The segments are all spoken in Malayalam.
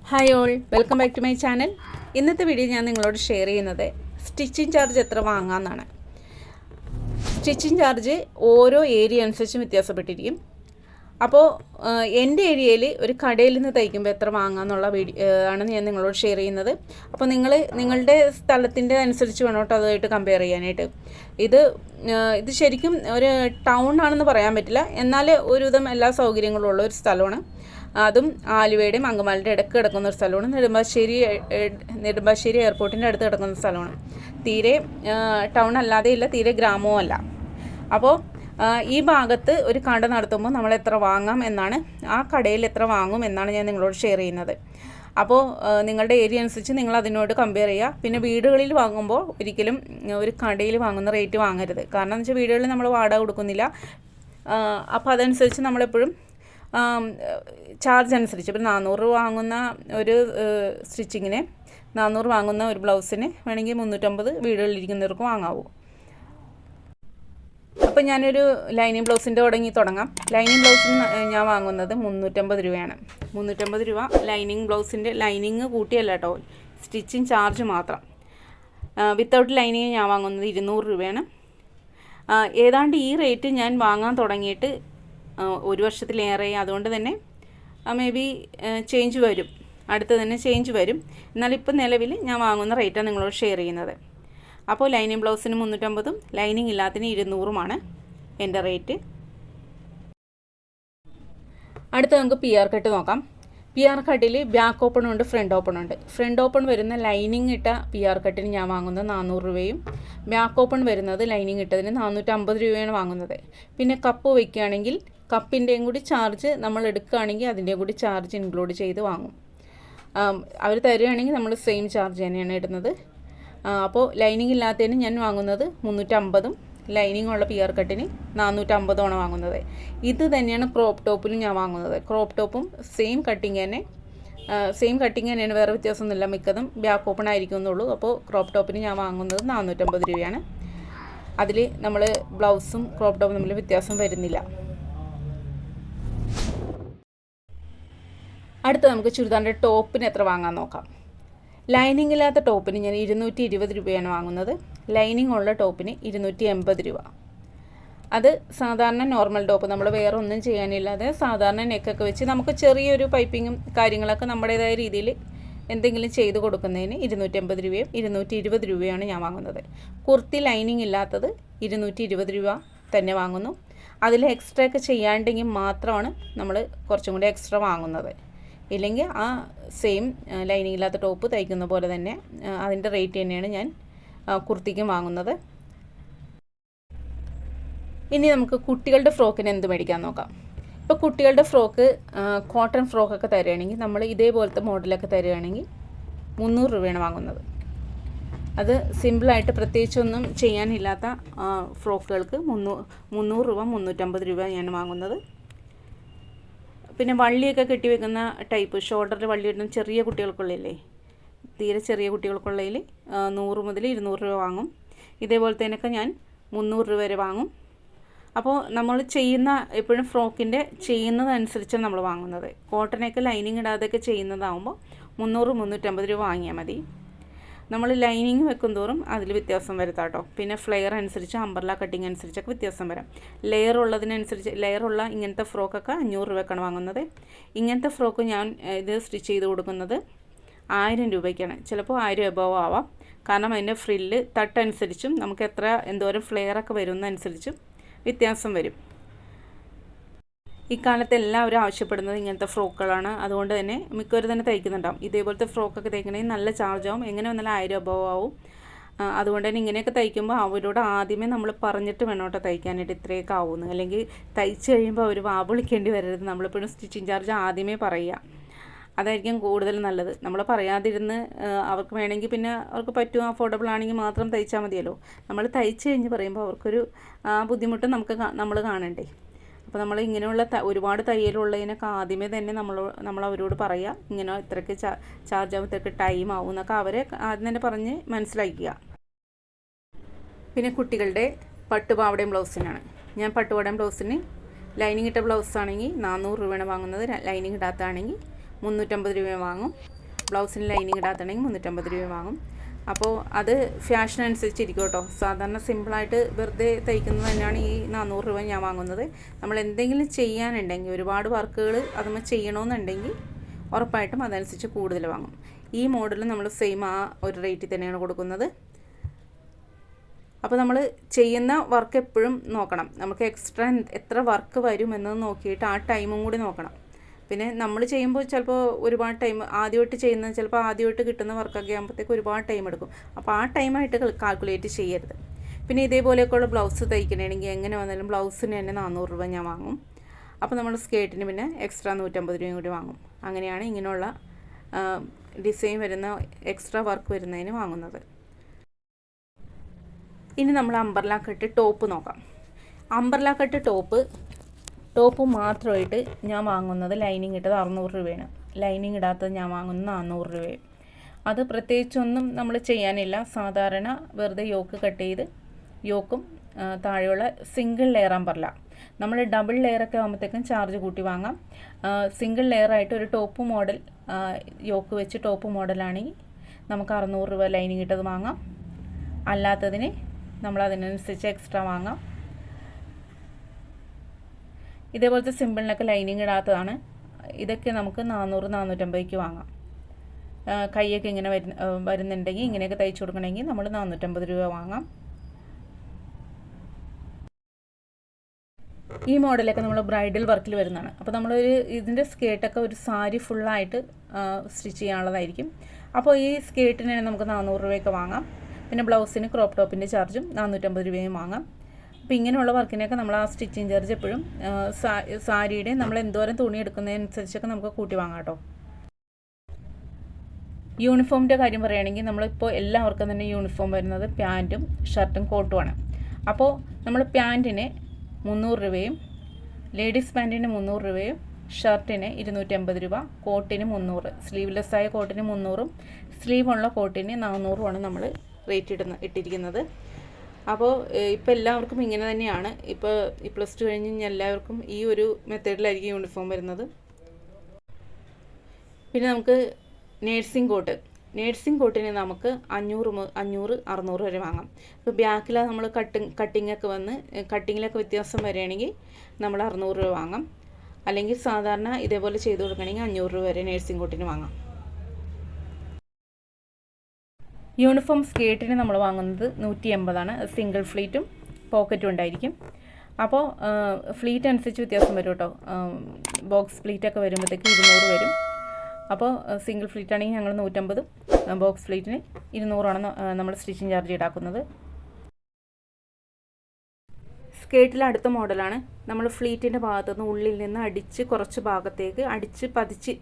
Hi all, welcome back to my channel. ഇന്നത്തെ വീഡിയോ ഞാൻ നിങ്ങളോട് ഷെയർ ചെയ്യുന്നത് സ്റ്റിച്ചിങ് ചാർജ് എത്ര വാങ്ങാമെന്നാണ്. സ്റ്റിച്ചിങ് ചാർജ് ഓരോ ഏരിയ അനുസരിച്ചും വ്യത്യാസപ്പെട്ടിരിക്കും. അപ്പോൾ എൻ്റെ ഏരിയയിൽ ഒരു കടയിൽ നിന്ന് തയ്ക്കുമ്പോൾ എത്ര വാങ്ങാമെന്നുള്ള വീഡിയോ ആണ് ഞാൻ നിങ്ങളോട് ഷെയർ ചെയ്യുന്നത്. അപ്പോൾ നിങ്ങളുടെ സ്ഥലത്തിൻ്റെ അനുസരിച്ച് വേണം കേട്ടോ അതുമായിട്ട് കമ്പയർ ചെയ്യാനായിട്ട്. ഇത് ശരിക്കും ഒരു ടൗൺ ആണെന്ന് പറയാൻ പറ്റില്ല, എന്നാൽ ഒരുവിധം എല്ലാ സൗകര്യങ്ങളും ഉള്ള ഒരു സ്ഥലമാണ്. അതും ആലുവയുടെയും അങ്കമാലിൻ്റെ ഇടയ്ക്ക് കിടക്കുന്ന ഒരു സ്ഥലമാണ്. നെടുമ്പാശ്ശേരി എയർപോർട്ടിൻ്റെ അടുത്ത് കിടക്കുന്ന സ്ഥലമാണ്. തീരെ ടൗൺ അല്ലാതെ ഇല്ല, തീരെ ഗ്രാമവും അല്ല. അപ്പോൾ ഈ ഭാഗത്ത് ഒരു കട നടത്തുമ്പോൾ നമ്മൾ എത്ര വാങ്ങാം എന്നാണ്, ആ കടയിൽ എത്ര വാങ്ങും എന്നാണ് ഞാൻ നിങ്ങളോട് ഷെയർ ചെയ്യുന്നത്. അപ്പോൾ നിങ്ങളുടെ ഏരിയ അനുസരിച്ച് നിങ്ങൾ അതിനോട് കമ്പയർ ചെയ്യുക. പിന്നെ വീടുകളിൽ വാങ്ങുമ്പോൾ ഒരിക്കലും ഒരു കടയിൽ വാങ്ങുന്ന റേറ്റ് വാങ്ങരുത്. കാരണം എന്ന് വെച്ചാൽ വീടുകളിൽ നമ്മൾ വാടക കൊടുക്കുന്നില്ല. അപ്പോൾ അതനുസരിച്ച് നമ്മളെപ്പോഴും ചാർജ് അനുസരിച്ച് ഇപ്പോൾ 400 രൂപ വാങ്ങുന്ന ഒരു സ്റ്റിച്ചിങ്ങിന്, 400 വാങ്ങുന്ന ഒരു ബ്ലൗസിന് വേണമെങ്കിൽ 350 വീടുകളിലിരിക്കുന്നവർക്ക് വാങ്ങാവൂ. അപ്പോൾ ഞാനൊരു ലൈനിങ് ബ്ലൗസിൻ്റെ തുടങ്ങാം. ലൈനിങ് ബ്ലൗസിന് ഞാൻ വാങ്ങുന്നത് 350 രൂപയാണ്. 350 രൂപ ലൈനിങ് ബ്ലൗസിൻ്റെ, ലൈനിങ് കൂട്ടിയല്ല കേട്ടോ, സ്റ്റിച്ചിങ് ചാർജ് മാത്രം. വിത്തൗട്ട് ലൈനിങ് ഞാൻ വാങ്ങുന്നത് 200 രൂപയാണ്. ഏതാണ്ട് ഈ റേറ്റ് ഞാൻ വാങ്ങാൻ തുടങ്ങിയിട്ട് 1 വർഷത്തിലേറെ. അതുകൊണ്ട് തന്നെ മേ ബി ചേഞ്ച് വരും, അടുത്ത് തന്നെ ചേഞ്ച് വരും. എന്നാലിപ്പോൾ നിലവിൽ ഞാൻ വാങ്ങുന്ന റേറ്റാണ് നിങ്ങളോട് ഷെയർ ചെയ്യുന്നത്. അപ്പോൾ ലൈനിങ് ബ്ലൗസിന് 350ഉം ലൈനിങ് ഇല്ലാത്തതിന് 200ഉമാണ് എൻ്റെ റേറ്റ്. അടുത്ത് നമുക്ക് PR കട്ട് നോക്കാം. PR കട്ടിൽ ബാക്ക് ഓപ്പണും ഉണ്ട്, ഫ്രണ്ട് ഓപ്പണും ഉണ്ട്. ഫ്രണ്ട് ഓപ്പൺ വരുന്ന ലൈനിങ് ഇട്ട PR കട്ടിന് ഞാൻ വാങ്ങുന്നത് 400 രൂപയും ബാക്ക് ഓപ്പൺ വരുന്നത് ലൈനിങ് ഇട്ടതിന് 450 രൂപയാണ് വാങ്ങുന്നത്. പിന്നെ കപ്പ് വയ്ക്കുകയാണെങ്കിൽ കപ്പിൻ്റെയും കൂടി ചാർജ് നമ്മൾ എടുക്കുകയാണെങ്കിൽ അതിൻ്റെയും കൂടി ചാർജ് ഇൻക്ലൂഡ് ചെയ്ത് വാങ്ങും. അവർ തരികയാണെങ്കിൽ നമ്മൾ സെയിം ചാർജ് തന്നെയാണ് ഇടുന്നത്. അപ്പോൾ ലൈനിങ് ഇല്ലാത്തതിന് ഞാൻ വാങ്ങുന്നത് 350ഉം ലൈനിങ് ഉള്ള PR കട്ടിന് 450ആണ് വാങ്ങുന്നത്. ഇത് തന്നെയാണ് ക്രോപ്പ് ടോപ്പിലും ഞാൻ വാങ്ങുന്നത്. ക്രോപ്പ് ടോപ്പും സെയിം കട്ടിങ് തന്നെയാണ്, വേറെ വ്യത്യാസമൊന്നുമില്ല. മിക്കതും ബാക്ക് ഓപ്പൺ ആയിരിക്കും എന്നുള്ളൂ. അപ്പോൾ ക്രോപ്പ് ടോപ്പിന് ഞാൻ വാങ്ങുന്നത് 450 രൂപയാണ്. അതിൽ നമ്മൾ ബ്ലൗസും ക്രോപ്പ് ടോപ്പും തമ്മിൽ വ്യത്യാസം വരുന്നില്ല. അടുത്ത നമുക്ക് ചുരിദാറിൻ്റെ ടോപ്പിന് എത്ര വാങ്ങാൻ നോക്കാം. ലൈനിങ് ഇല്ലാത്ത ടോപ്പിന് ഞാൻ 220 രൂപയാണ് വാങ്ങുന്നത്. ലൈനിങ് ഉള്ള ടോപ്പിന് 280 രൂപ. അത് സാധാരണ നോർമൽ ടോപ്പ്, നമ്മൾ വേറെ ഒന്നും ചെയ്യാനില്ലാതെ സാധാരണ നെക്കൊക്കെ വെച്ച് നമുക്ക് ചെറിയൊരു പൈപ്പിങ്ങും കാര്യങ്ങളൊക്കെ നമ്മുടേതായ രീതിയിൽ എന്തെങ്കിലും ചെയ്ത് കൊടുക്കുന്നതിന് 280 രൂപയും 220 രൂപയാണ് ഞാൻ വാങ്ങുന്നത്. കുർത്തി ലൈനിങ് ഇല്ലാത്തത് 220 രൂപ തന്നെ വാങ്ങുന്നു. അതിൽ എക്സ്ട്രാ ഒക്കെ ചെയ്യാണ്ടെങ്കിൽ മാത്രമാണ് നമ്മൾ കുറച്ചും കൂടി എക്സ്ട്രാ വാങ്ങുന്നത്. ഇല്ലെങ്കിൽ ആ സെയിം ലൈനിങ് ഇല്ലാത്ത ടോപ്പ് തയ്ക്കുന്ന പോലെ തന്നെ അതിൻ്റെ റേറ്റ് തന്നെയാണ് ഞാൻ കുർത്തിക്കും വാങ്ങുന്നത്. ഇനി നമുക്ക് കുട്ടികളുടെ ഫ്രോക്കിന് എന്ത് മേടിക്കാൻ നോക്കാം. ഇപ്പോൾ കുട്ടികളുടെ ഫ്രോക്ക്, കോട്ടൺ ഫ്രോക്കൊക്കെ തരികയാണെങ്കിൽ, നമ്മൾ ഇതേപോലത്തെ മോഡലൊക്കെ തരികയാണെങ്കിൽ 300 രൂപയാണ് വാങ്ങുന്നത്. അത് സിമ്പിളായിട്ട് പ്രത്യേകിച്ചൊന്നും ചെയ്യാനില്ലാത്ത ഫ്രോക്കുകൾക്ക് 300 രൂപ 350 രൂപ ഞാൻ വാങ്ങുന്നത്. പിന്നെ വള്ളിയൊക്കെ കെട്ടി വെക്കുന്ന ടൈപ്പ്, ഷോൾഡറിൽ വള്ളി ഇടുന്ന ചെറിയ കുട്ടികൾക്കുള്ളില്ലേ, തീരെ ചെറിയ കുട്ടികൾക്കുള്ളതിൽ 100 മുതൽ 200 രൂപ വാങ്ങും. ഇതേപോലത്തേനൊക്കെ ഞാൻ 300 രൂപ വരെ വാങ്ങും. അപ്പോൾ നമ്മൾ എപ്പോഴും ഫ്രോക്കിൻ്റെ ചെയ്യുന്നതനുസരിച്ചാണ് നമ്മൾ വാങ്ങുന്നത്. കോട്ടനൊക്കെ ലൈനിങ് ഇടാതെയൊക്കെ ചെയ്യുന്നതാകുമ്പോൾ 300-350 രൂപ വാങ്ങിയാൽ മതി. നമ്മൾ ലൈനിങ് വെക്കും തോറും അതിൽ വ്യത്യാസം വരുത്താം കേട്ടോ. പിന്നെ ഫ്ലെയർ അനുസരിച്ച്, അംബ്രല കട്ടിങ് അനുസരിച്ചൊക്കെ വ്യത്യാസം വരാം. ലെയറുള്ള ഇങ്ങനത്തെ ഫ്രോക്കൊക്കെ 500 രൂപയ്ക്കാണ് വാങ്ങുന്നത്. ഇങ്ങനത്തെ ഫ്രോക്ക് ഞാൻ സ്റ്റിച്ച് ചെയ്ത് കൊടുക്കുന്നത് 1000 രൂപയ്ക്കാണ്. ചിലപ്പോൾ 1000 എബോവ് ആവാം. കാരണം അതിൻ്റെ ഫ്രില്ല് തട്ടനുസരിച്ചും നമുക്ക് എന്തോരം ഫ്ലെയറൊക്കെ വരുന്നതനുസരിച്ചും വ്യത്യാസം വരും. ഇക്കാലത്ത് എല്ലാവരും ആവശ്യപ്പെടുന്നത് ഇങ്ങനത്തെ ഫ്രോക്കുകളാണ്. അതുകൊണ്ട് തന്നെ മിക്കവരും തന്നെ തയ്ക്കുന്നുണ്ടാവും. ഇതേപോലത്തെ ഫ്രോക്കൊക്കെ തയ്ക്കണമെങ്കിൽ നല്ല ചാർജ് ആവും. എങ്ങനെ വന്നാലും 1000 എബോവ് ആവും. അതുകൊണ്ട് തന്നെ ഇങ്ങനെയൊക്കെ തയ്ക്കുമ്പോൾ അവരോട് ആദ്യമേ നമ്മൾ പറഞ്ഞിട്ട് വേണം കേട്ടോ തയ്ക്കാനായിട്ട് ഇത്രയൊക്കെ ആവുമെന്ന്. അല്ലെങ്കിൽ തയ്ച്ച് കഴിയുമ്പോൾ അവർ വിളിക്കേണ്ടി വരരുത്. നമ്മളിപ്പോഴും സ്റ്റിച്ചിങ് ചാർജ് ആദ്യമേ പറയുക, അതായിരിക്കും കൂടുതൽ നല്ലത്. നമ്മൾ പറയാതിരുന്ന് അവർക്ക് വേണമെങ്കിൽ പിന്നെ അവർക്ക് പറ്റും, അഫോർഡബിൾ ആണെങ്കിൽ മാത്രം തയ്ച്ചാൽ മതിയല്ലോ. നമ്മൾ തയ്ച്ച് കഴിഞ്ഞ് പറയുമ്പോൾ അവർക്കൊരു ബുദ്ധിമുട്ട് നമ്മൾ കാണണ്ടേ. അപ്പോൾ നമ്മൾ ഇങ്ങനെയുള്ള ഒരുപാട് തയ്യലുള്ളതിനൊക്കെ ആദ്യമേ തന്നെ നമ്മൾ അവരോട് പറയുക, ഇങ്ങനെ ഇത്രയ്ക്ക് ചാർജ് ആവും, ഇത്രയ്ക്ക് ടൈം ആവും എന്നൊക്കെ അവരെ ആദ്യം തന്നെ പറഞ്ഞ് മനസ്സിലാക്കുക. പിന്നെ കുട്ടികളുടെ പട്ടുപാവടയും ബ്ലൗസിനാണ്. ഞാൻ പട്ടുപാവടയും ബ്ലൗസിന് ലൈനിങ് ഇട്ട ബ്ലൗസാണെങ്കിൽ 400 രൂപയാണ് വാങ്ങുന്നത്. ലൈനിങ് ഇടാത്തതാണെങ്കിൽ 350 രൂപ വാങ്ങും. ബ്ലൗസിന് ലൈനിങ് ഇടാത്തണെങ്കിൽ 350 രൂപ വാങ്ങും. അപ്പോൾ അത് ഫാഷൻ അനുസരിച്ചിരിക്കും കേട്ടോ. സാധാരണ സിമ്പിളായിട്ട് വെറുതെ തയ്ക്കുന്നത് തന്നെയാണ് ഈ 400 രൂപ ഞാൻ വാങ്ങുന്നത്. നമ്മൾ എന്തെങ്കിലും ചെയ്യാനുണ്ടെങ്കിൽ, ഒരുപാട് വർക്കുകൾ അതുമ്മ ചെയ്യണമെന്നുണ്ടെങ്കിൽ ഉറപ്പായിട്ടും അതനുസരിച്ച് കൂടുതൽ വാങ്ങും. ഈ മോഡൽ നമ്മൾ സെയിം ആ ഒരു റേറ്റിൽ തന്നെയാണ് കൊടുക്കുന്നത്. അപ്പോൾ നമ്മൾ ചെയ്യുന്ന വർക്ക് എപ്പോഴും നോക്കണം. നമുക്ക് എക്സ്ട്രാ എത്ര വർക്ക് വരുമെന്നത് നോക്കിയിട്ട് ആ ടൈമും കൂടി നോക്കണം. പിന്നെ നമ്മൾ ചെയ്യുമ്പോൾ ചിലപ്പോൾ ഒരുപാട് ടൈം, ആദ്യമായിട്ട് ചെയ്യുന്നത് ചിലപ്പോൾ ആദ്യമായിട്ട് കിട്ടുന്ന വർക്കൊക്കെ ആകുമ്പോഴത്തേക്ക് ഒരുപാട് ടൈം എടുക്കും. അപ്പോൾ ആ ടൈമായിട്ട് കാൽക്കുലേറ്റ് ചെയ്യരുത്. പിന്നെ ഇതേപോലെയൊക്കെയുള്ള ബ്ലൗസ് തയ്ക്കണമെങ്കിൽ എങ്ങനെ വന്നാലും ബ്ലൗസിന് തന്നെ 400 രൂപ ഞാൻ വാങ്ങും. അപ്പോൾ നമ്മൾ സ്കേർട്ടിന് പിന്നെ എക്സ്ട്രാ 150 രൂപയും കൂടി വാങ്ങും. അങ്ങനെയാണ് ഇങ്ങനെയുള്ള ഡിസൈൻ വരുന്ന എക്സ്ട്രാ വർക്ക് വരുന്നതിന് വാങ്ങുന്നത്. ഇനി നമ്മൾ അംബ്രല കട്ട് ടോപ്പ് നോക്കാം. അംബ്രല കട്ട് ടോപ്പ് മാത്രമായിട്ട് ഞാൻ വാങ്ങുന്നത് ലൈനിങ് ഇട്ടത് 600 രൂപയാണ്. ലൈനിങ് ഇടാത്തത് ഞാൻ വാങ്ങുന്നത് 400 രൂപയും. അത് പ്രത്യേകിച്ചൊന്നും നമ്മൾ ചെയ്യാനില്ല. സാധാരണ വെറുതെ യോക്ക് കട്ട് ചെയ്ത് യോക്കും താഴെയുള്ള സിംഗിൾ ലെയർ അംബ്രല. നമ്മൾ ഡബിൾ ലെയറൊക്കെ ആകുമ്പോഴത്തേക്കും ചാർജ് കൂട്ടി വാങ്ങാം. സിംഗിൾ ലെയറായിട്ട് ഒരു ടോപ്പ് മോഡൽ യോക്ക് വെച്ച് ടോപ്പ് മോഡലാണെങ്കിൽ നമുക്ക് 600 രൂപ ലൈനിങ് ഇട്ടത് വാങ്ങാം. അല്ലാത്തതിന് നമ്മൾ അതിനനുസരിച്ച് എക്സ്ട്രാ വാങ്ങാം. ഇതേപോലത്തെ സിമ്പിളിനൊക്കെ ലൈനിങ് ഇടാത്തതാണ്. ഇതൊക്കെ നമുക്ക് 400-450 വാങ്ങാം. കൈയൊക്കെ ഇങ്ങനെ വരുന്നുണ്ടെങ്കിൽ, ഇങ്ങനെയൊക്കെ തയ്ച്ചു കൊടുക്കണമെങ്കിൽ നമ്മൾ 450 രൂപ വാങ്ങാം. ഈ മോഡലൊക്കെ നമ്മൾ ബ്രൈഡൽ വർക്കിൽ വരുന്നതാണ്. അപ്പോൾ നമ്മളൊരു ഇതിൻ്റെ സ്കേർട്ടൊക്കെ ഒരു സാരി ഫുള്ളായിട്ട് സ്റ്റിച്ച് ചെയ്യാനുള്ളതായിരിക്കും. അപ്പോൾ ഈ സ്കേർട്ടിന് നമുക്ക് 400 രൂപയൊക്കെ വാങ്ങാം. പിന്നെ ബ്ലൗസിന് ക്രോപ്പ് ടോപ്പിൻ്റെ ചാർജും 450 രൂപയും വാങ്ങാം. അപ്പോൾ ഇങ്ങനെയുള്ള വർക്കിനൊക്കെ നമ്മൾ ആ സ്റ്റിച്ചിങ് ചാർജ് എപ്പോഴും സാരിയുടെ നമ്മൾ എന്തോരം തുണി എടുക്കുന്നതനുസരിച്ചൊക്കെ നമുക്ക് കൂട്ടി വാങ്ങാം കേട്ടോ. യൂണിഫോമിൻ്റെ കാര്യം പറയുകയാണെങ്കിൽ നമ്മളിപ്പോൾ എല്ലാവർക്കും തന്നെ യൂണിഫോം വരുന്നത് പാൻറ്റും ഷർട്ടും കോട്ടുമാണ്. അപ്പോൾ നമ്മൾ പാൻറ്റിന് 300 രൂപയും ലേഡീസ് പാൻറ്റിന് 300 രൂപയും ഷർട്ടിന് 250 രൂപ, കോട്ടിന് 300, സ്ലീവ്ലെസ്സായ കോട്ടിന് 300ഉം സ്ലീവുള്ള കോട്ടിന് 400ഉമാണ് നമ്മൾ റേറ്റ് ഇട്ടിരിക്കുന്നത്. അപ്പോൾ ഇപ്പോൾ എല്ലാവർക്കും ഇങ്ങനെ തന്നെയാണ്. ഇപ്പോൾ ഈ +2 കഴിഞ്ഞ് എല്ലാവർക്കും ഈ ഒരു മെത്തേഡിലായിരിക്കും യൂണിഫോം വരുന്നത്. പിന്നെ നമുക്ക് നേഴ്സിംഗ് കോട്ടിന് നമുക്ക് 500-600 വരെ വാങ്ങാം. ഇപ്പോൾ ബാക്കിൽ നമ്മൾ കട്ടിങ്ങൊക്കെ വന്ന് കട്ടിങ്ങിലൊക്കെ വ്യത്യാസം വരികയാണെങ്കിൽ നമ്മൾ 600 രൂപ വാങ്ങാം. അല്ലെങ്കിൽ സാധാരണ ഇതേപോലെ ചെയ്ത് കൊടുക്കണമെങ്കിൽ 500 രൂപ വരെ നേഴ്സിംഗ് കോട്ടിന് വാങ്ങാം. യൂണിഫോം സ്കേർട്ടിന് നമ്മൾ വാങ്ങുന്നത് 180 സിംഗിൾ ഫ്ലീറ്റും പോക്കറ്റും ഉണ്ടായിരിക്കും. അപ്പോൾ ഫ്ലീറ്റ് അനുസരിച്ച് വ്യത്യാസം വരും കേട്ടോ. ബോക്സ് ഫ്ലീറ്റൊക്കെ വരുമ്പോഴത്തേക്ക് 200 വരും. അപ്പോൾ സിംഗിൾ ഫ്ലീറ്റ് ആണെങ്കിൽ ഞങ്ങൾ 150, ബോക്സ് ഫ്ലീറ്റിന് 200ആണ് നമ്മൾ സ്റ്റിച്ചിങ് ചാർജ് ഈടാക്കുന്നത്. സ്കേർട്ടിൽ അടുത്ത മോഡലാണ് നമ്മൾ ഫ്ലീറ്റിൻ്റെ ഭാഗത്തുനിന്ന് ഉള്ളിൽ നിന്ന് അടിച്ച് കുറച്ച് ഭാഗത്തേക്ക്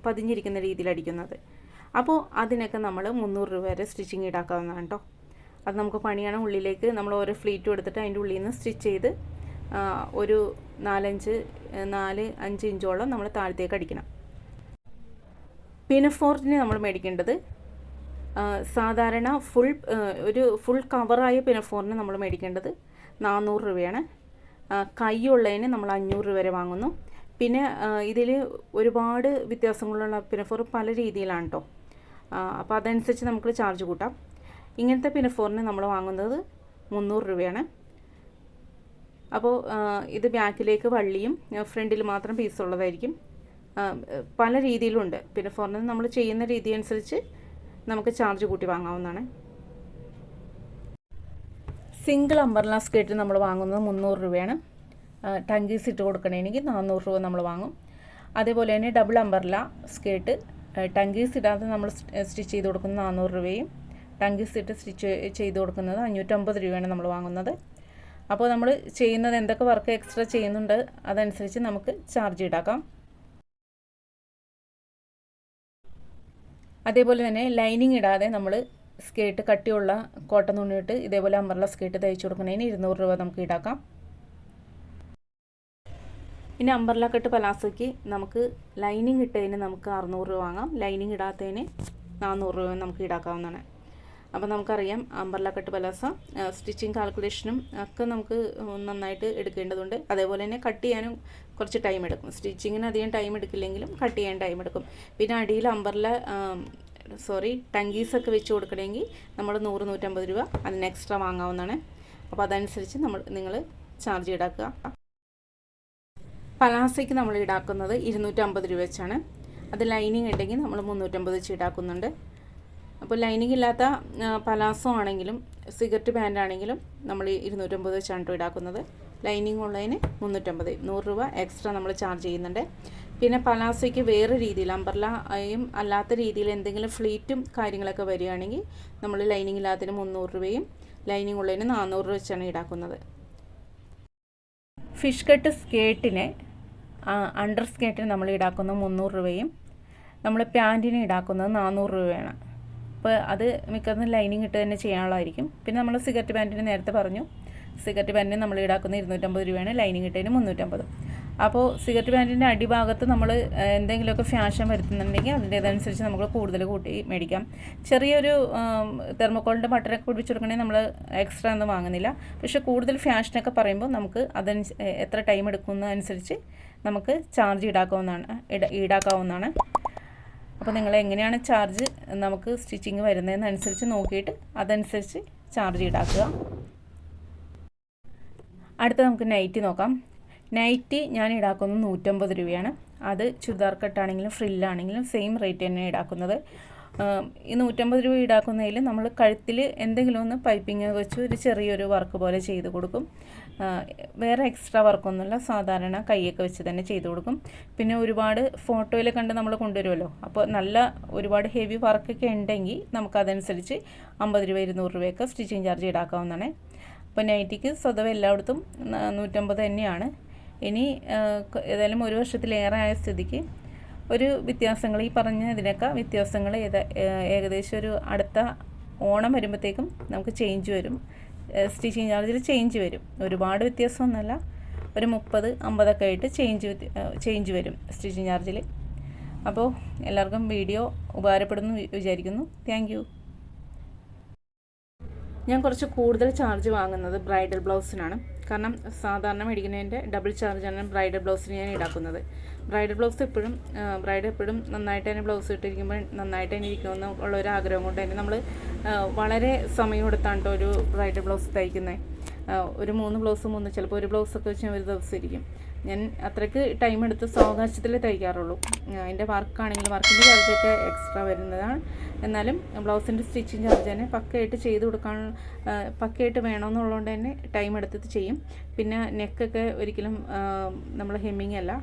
പതിഞ്ഞിരിക്കുന്ന രീതിയിൽ അടിക്കുന്നത്. അപ്പോൾ അതിനൊക്കെ നമ്മൾ 300 രൂപ വരെ സ്റ്റിച്ചിങ് ഈടാക്കാവുന്നതാണ് കേട്ടോ. അത് നമുക്ക് പണിയാണ്. ഉള്ളിലേക്ക് നമ്മൾ ഓരോ ഫ്ലീറ്റും എടുത്തിട്ട് അതിൻ്റെ ഉള്ളിൽ നിന്ന് സ്റ്റിച്ച് ചെയ്ത് ഒരു 4-5 ഇഞ്ചോളം നമ്മൾ താഴത്തേക്ക് അടിക്കണം. പിനഫോറിന് നമ്മൾ മേടിക്കേണ്ടത് സാധാരണ ഫുൾ കവറായ പിനഫോറിന് നമ്മൾ മേടിക്കേണ്ടത് 400 രൂപയാണ്. കൈയുള്ളതിന് നമ്മൾ 500 രൂപ വരെ വാങ്ങുന്നു. പിന്നെ ഇതിൽ ഒരുപാട് വ്യത്യാസങ്ങളുള്ള പിനഫോർ പല രീതിയിലാണ് കേട്ടോ. അപ്പോൾ അതനുസരിച്ച് നമുക്ക് ചാർജ് കൂട്ടാം. ഇങ്ങനത്തെ പിനഫോറിന് നമ്മൾ വാങ്ങുന്നത് 300 രൂപയാണ്. അപ്പോൾ ഇത് ബാക്കിലേക്ക് വള്ളിയും ഫ്രണ്ടിൽ മാത്രം പീസുള്ളതായിരിക്കും. പല രീതിയിലുണ്ട്. പിനഫോറിന് നമ്മൾ ചെയ്യുന്ന രീതി അനുസരിച്ച് നമുക്ക് ചാർജ് കൂട്ടി വാങ്ങാവുന്നതാണ്. സിംഗിൾ അംബ്രല സ്കേർട്ട് നമ്മൾ വാങ്ങുന്നത് 300 രൂപയാണ്. ടങ്കീസ് ഇട്ട് കൊടുക്കണമെങ്കിൽ 400 രൂപ നമ്മൾ വാങ്ങും. അതേപോലെ തന്നെ ഡബിൾ അംബ്രല സ്കേർട്ട് ടങ്കീസ് ഇടാതെ നമ്മൾ സ്റ്റിച്ച് ചെയ്ത് കൊടുക്കുന്നത് 400 രൂപയും ടങ്കീസ് ഇട്ട് സ്റ്റിച്ച് ചെയ്ത് കൊടുക്കുന്നത് 550 രൂപയാണ് നമ്മൾ വാങ്ങുന്നത്. അപ്പോൾ നമ്മൾ ചെയ്യുന്നത് എന്തൊക്കെ വർക്ക് എക്സ്ട്രാ ചെയ്യുന്നുണ്ട് അതനുസരിച്ച് നമുക്ക് ചാർജ് ഈടാക്കാം. അതേപോലെ തന്നെ ലൈനിങ് ഇടാതെ നമ്മൾ സ്കേർട്ട് കട്ടിയുള്ള കോട്ടൺ തുണിയിട്ട് ഇതേപോലെ അംബ്രല സ്കേർട്ട് തയ്ച്ചു കൊടുക്കുന്നതിന് 200 രൂപ നമുക്ക് ഈടാക്കാം. ഇനി അംബ്രല കട്ട് പലാസോയ്ക്ക് നമുക്ക് ലൈനിങ് ഇട്ടതിന് നമുക്ക് 600 രൂപ വാങ്ങാം. ലൈനിങ് ഇടാത്തതിന് 400 രൂപ നമുക്ക് ഈടാക്കാവുന്നതാണ്. അപ്പോൾ നമുക്കറിയാം അംബ്രല കട്ട് പലാസ സ്റ്റിച്ചിങ് കാൽക്കുലേഷനും ഒക്കെ നമുക്ക് നന്നായിട്ട് എടുക്കേണ്ടതുണ്ട്. അതേപോലെ തന്നെ കട്ട് ചെയ്യാനും കുറച്ച് ടൈം എടുക്കും. സ്റ്റിച്ചിങ്ങിന് അധികം ടൈം എടുക്കില്ലെങ്കിലും കട്ട് ചെയ്യാൻ ടൈം എടുക്കും. പിന്നെ അടിയിൽ അംബ്രല ടങ്കീസൊക്കെ വെച്ച് കൊടുക്കണമെങ്കിൽ നമ്മൾ 100-150 രൂപ അതിന് എക്സ്ട്രാ വാങ്ങാവുന്നതാണ്. അപ്പോൾ അതനുസരിച്ച് നിങ്ങൾ ചാർജ് ഈടാക്കുക. പലാസയ്ക്ക് നമ്മൾ ഈടാക്കുന്നത് 250 രൂപ വെച്ചാണ്. അത് ലൈനിങ് ഉണ്ടെങ്കിൽ നമ്മൾ 350 വെച്ച് ഈടാക്കുന്നുണ്ട്. അപ്പോൾ ലൈനിങ് ഇല്ലാത്ത പലാസോ ആണെങ്കിലും സിഗരറ്റ് പാൻ്റ് ആണെങ്കിലും നമ്മൾ 250 വെച്ചാണ് ഈടാക്കുന്നത്. ലൈനിങ് ഉള്ളതിന് 350, 100 രൂപ എക്സ്ട്രാ നമ്മൾ ചാർജ് ചെയ്യുന്നുണ്ട്. പിന്നെ പലാസോയ്ക്ക് വേറെ രീതിയിൽ അംബർലയും അല്ലാത്ത രീതിയിൽ എന്തെങ്കിലും ഫ്ലീറ്റും കാര്യങ്ങളൊക്കെ വരികയാണെങ്കിൽ നമ്മൾ ലൈനിങ് ഇല്ലാത്തതിന് 300 രൂപയും ലൈനിങ് ഉള്ളതിന് 400 രൂപ വെച്ചാണ് ഈടാക്കുന്നത്. ഫിഷ് കട്ട് സ്കേർട്ടിന് അണ്ടർ സ്കേർട്ടിന് നമ്മൾ ഈടാക്കുന്നത് 300 രൂപയും നമ്മൾ പാൻറ്റിന് ഈടാക്കുന്നത് 400 രൂപയാണ്. അപ്പോൾ അത് മിക്കതും ലൈനിങ് ഇട്ട് തന്നെ ചെയ്യാനുള്ളതായിരിക്കും. പിന്നെ നമ്മൾ സിഗരറ്റ് പാൻറ്റിന് നേരത്തെ പറഞ്ഞു, സിഗരറ്റ് പാൻറ്റിന് നമ്മൾ ഈടാക്കുന്നത് 250 രൂപയാണ്, ലൈനിങ് ഇട്ടതിന് 350. അപ്പോൾ സിഗരറ്റ് പാൻറ്റിൻ്റെ അടിഭാഗത്ത് നമ്മൾ എന്തെങ്കിലുമൊക്കെ ഫാഷൻ വരുത്തുന്നുണ്ടെങ്കിൽ അതിൻ്റേതനുസരിച്ച് നമുക്ക് കൂടുതൽ കൂട്ടി മേടിക്കാം. ചെറിയൊരു തെർമോക്കോളിൻ്റെ ബട്ടറൊക്കെ പിടിപ്പിച്ച് കൊടുക്കണമെങ്കിൽ നമ്മൾ എക്സ്ട്രാ ഒന്നും വാങ്ങുന്നില്ല. പക്ഷേ കൂടുതൽ ഫാഷനൊക്കെ പറയുമ്പോൾ നമുക്ക് എത്ര ടൈം എടുക്കുന്നതനുസരിച്ച് നമുക്ക് ചാർജ് ഈടാക്കാവുന്നതാണ്. അപ്പോൾ നിങ്ങൾ എങ്ങനെയാണ് ചാർജ് നമുക്ക് സ്റ്റിച്ചിങ് വരുന്നതെന്നനുസരിച്ച് നോക്കിയിട്ട് അതനുസരിച്ച് ചാർജ് ഈടാക്കുക. അടുത്ത നമുക്ക് നൈറ്റി നോക്കാം. നൈറ്റി ഞാൻ ഈടാക്കുന്നത് 150 രൂപയാണ്. അത് ചുരിദാർ കട്ടാണെങ്കിലും ഫ്രില്ലാണെങ്കിലും സെയിം റേറ്റ് തന്നെ ഈടാക്കുന്നത്. ഈ 150 രൂപ ഈടാക്കുന്നതിൽ നമ്മൾ കഴുത്തിൽ എന്തെങ്കിലും ഒന്ന് പൈപ്പിങ് വെച്ച് ഒരു ചെറിയൊരു വർക്ക് പോലെ ചെയ്ത് കൊടുക്കും. വേറെ എക്സ്ട്രാ വർക്കൊന്നുമില്ല, സാധാരണ കൈയൊക്കെ വെച്ച് തന്നെ ചെയ്ത് കൊടുക്കും. പിന്നെ ഒരുപാട് ഫോട്ടോയിൽ കണ്ട് നമ്മൾ കൊണ്ടുവരുമല്ലോ, അപ്പോൾ നല്ല ഒരുപാട് ഹെവി വർക്കൊക്കെ ഉണ്ടെങ്കിൽ നമുക്കതനുസരിച്ച് 50 രൂപ 200 രൂപയൊക്കെ സ്റ്റിച്ചിങ് ചാർജ് ഈടാക്കാവുന്നതാണ്. അപ്പോൾ നൈറ്റിക്ക് സ്വതവേ എല്ലായിടത്തും 150 തന്നെയാണ്. ഇനി ഏതായാലും ഒരു വർഷത്തിലേറെ ആയ സ്ഥിതിക്ക് ഒരു വ്യത്യാസങ്ങൾ, ഈ പറഞ്ഞ ഇതിനൊക്കെ വ്യത്യാസങ്ങൾ ഏകദേശം ഒരു അടുത്ത ഓണം വരുമ്പോഴത്തേക്കും നമുക്ക് ചേഞ്ച് വരും, സ്റ്റിച്ചിങ് ചാർജിൽ ചേഞ്ച് വരും. ഒരുപാട് വ്യത്യാസമൊന്നുമല്ല, ഒരു 30-50 ആയിട്ട് ചേഞ്ച് വരും സ്റ്റിച്ചിങ് ചാർജിൽ. അപ്പോൾ എല്ലാവർക്കും വീഡിയോ ഉപകാരപ്പെടുന്നു വിചാരിക്കുന്നു. Thank you. ഞാൻ കുറച്ച് കൂടുതൽ ചാർജ് വാങ്ങുന്നത് ബ്രൈഡൽ ബ്ലൗസിനാണ്. കാരണം സാധാരണ മേടിക്കുന്നതിൻ്റെ ഡബിൾ ചാർജാണ് ബ്രൈഡൽ ബ്ലൗസിന് ഞാൻ ഈടാക്കുന്നത്. ബ്രൈഡൽ ബ്ലൗസ് ബ്രൈഡ് എപ്പോഴും നന്നായിട്ട് തന്നെ ബ്ലൗസ് ഇട്ടിരിക്കുമ്പോൾ നന്നായിട്ട് തന്നെ ഇരിക്കുമെന്ന് ഉള്ളൊരു ആഗ്രഹം കൊണ്ട് തന്നെ നമ്മൾ വളരെ സമയം എടുത്താണ് ഒരു ബ്രൈഡൽ ബ്ലൗസ് തയ്ക്കുന്നത്. ഒരു 3 ബ്ലൗസ് ചിലപ്പോൾ ഒരു ബ്ലൗസൊക്കെ വെച്ച് ഒരു ദിവസം ഇരിക്കും. ഞാൻ അത്രയ്ക്ക് ടൈം എടുത്ത് സാവകാശത്തിൽ തയ്ക്കാറുള്ളൂ. അതിൻ്റെ വർക്കിൻ്റെ ചാർജൊക്കെ എക്സ്ട്രാ വരുന്നതാണ്. എന്നാലും ബ്ലൗസിൻ്റെ സ്റ്റിച്ചിങ് ചാർജ് തന്നെ പക്കയായിട്ട് ചെയ്ത് കൊടുക്കാൻ പക്കയായിട്ട് വേണമെന്നുള്ളതുകൊണ്ട് തന്നെ ടൈം എടുത്തിട്ട് ചെയ്യും. പിന്നെ നെക്കൊക്കെ ഒരിക്കലും നമ്മൾ ഹെമ്മിങ് അല്ല,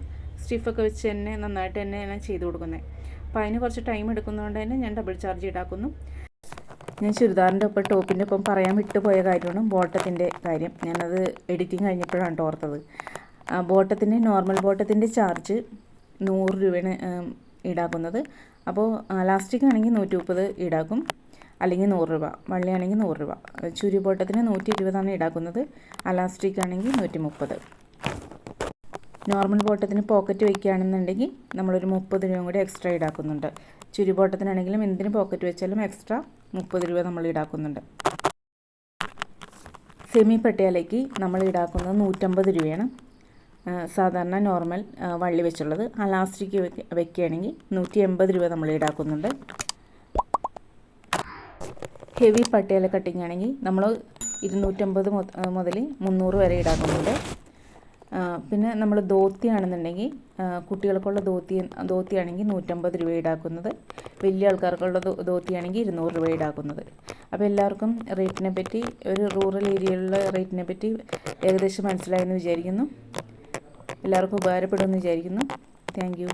സ്റ്റിഫൊക്കെ വെച്ച് തന്നെ നന്നായിട്ട് തന്നെ ഞാൻ ചെയ്ത് കൊടുക്കുന്നത്. അപ്പോൾ അതിന് കുറച്ച് ടൈം എടുക്കുന്നതുകൊണ്ട് തന്നെ ഞാൻ ഡബിൾ ചാർജ് ഈടാക്കുന്നു. ഞാൻ ചുരിദാറിൻ്റെ ഒപ്പം ടോപ്പിൻ്റെ ഒപ്പം പറയാൻ വിട്ടുപോയ കാര്യമാണ് ബോട്ടത്തിൻ്റെ കാര്യം. ഞാനത് എഡിറ്റിങ് കഴിഞ്ഞപ്പോഴാണ് ഓർത്തത്. ബോട്ടത്തിന് നോർമൽ ബോട്ടത്തിൻ്റെ ചാർജ് 100 രൂപയാണ് ഈടാക്കുന്നത്. അപ്പോൾ ലാസ്റ്റിക് ആണെങ്കിൽ 130 ഈടാക്കും, അല്ലെങ്കിൽ 100 രൂപ. വള്ളിയാണെങ്കിൽ 100 രൂപ. ചുരി ബോട്ടത്തിന് 120 ഈടാക്കുന്നത്, അലാസ്റ്റിക് ആണെങ്കിൽ 130. നോർമൽ ബോട്ടത്തിന് പോക്കറ്റ് വയ്ക്കുകയാണെന്നുണ്ടെങ്കിൽ നമ്മളൊരു 30 രൂപയും കൂടി എക്സ്ട്രാ ഈടാക്കുന്നുണ്ട്. ചുരി ബോട്ടത്തിനാണെങ്കിലും എന്തിന് പോക്കറ്റ് വെച്ചാലും എക്സ്ട്രാ 30 രൂപ നമ്മൾ ഈടാക്കുന്നുണ്ട്. സെമി പട്ടിയാലയ്ക്ക് നമ്മൾ ഈടാക്കുന്നത് 150 രൂപയാണ്. സാധാരണ നോർമൽ വള്ളി വെച്ചുള്ളത്. അലാസ്റ്റിക് വെക്കുകയാണെങ്കിൽ 180 രൂപ നമ്മൾ ഈടാക്കുന്നുണ്ട്. ഹെവി പട്ടിയാല കട്ടിങ് ആണെങ്കിൽ നമ്മൾ 250 മുതൽ 300 വരെ ഈടാക്കുന്നുണ്ട്. പിന്നെ നമ്മൾ ധോത്തി ആണെന്നുണ്ടെങ്കിൽ കുട്ടികൾക്കുള്ള ധോത്തിയാണെങ്കിൽ 150 രൂപ ഈടാക്കുന്നത്. വലിയ ആൾക്കാർക്കുള്ള ധോത്തിയാണെങ്കിൽ 200 രൂപ ഈടാക്കുന്നത്. അപ്പോൾ എല്ലാവർക്കും റേറ്റിനെ പറ്റി, ഒരു റൂറൽ ഏരിയയിലുള്ള റേറ്റിനെ പറ്റി ഏകദേശം മനസ്സിലായെന്ന് വിചാരിക്കുന്നു. എല്ലാവർക്കും ഉപകാരപ്പെടുമെന്ന് വിചാരിക്കുന്നു. Thank you.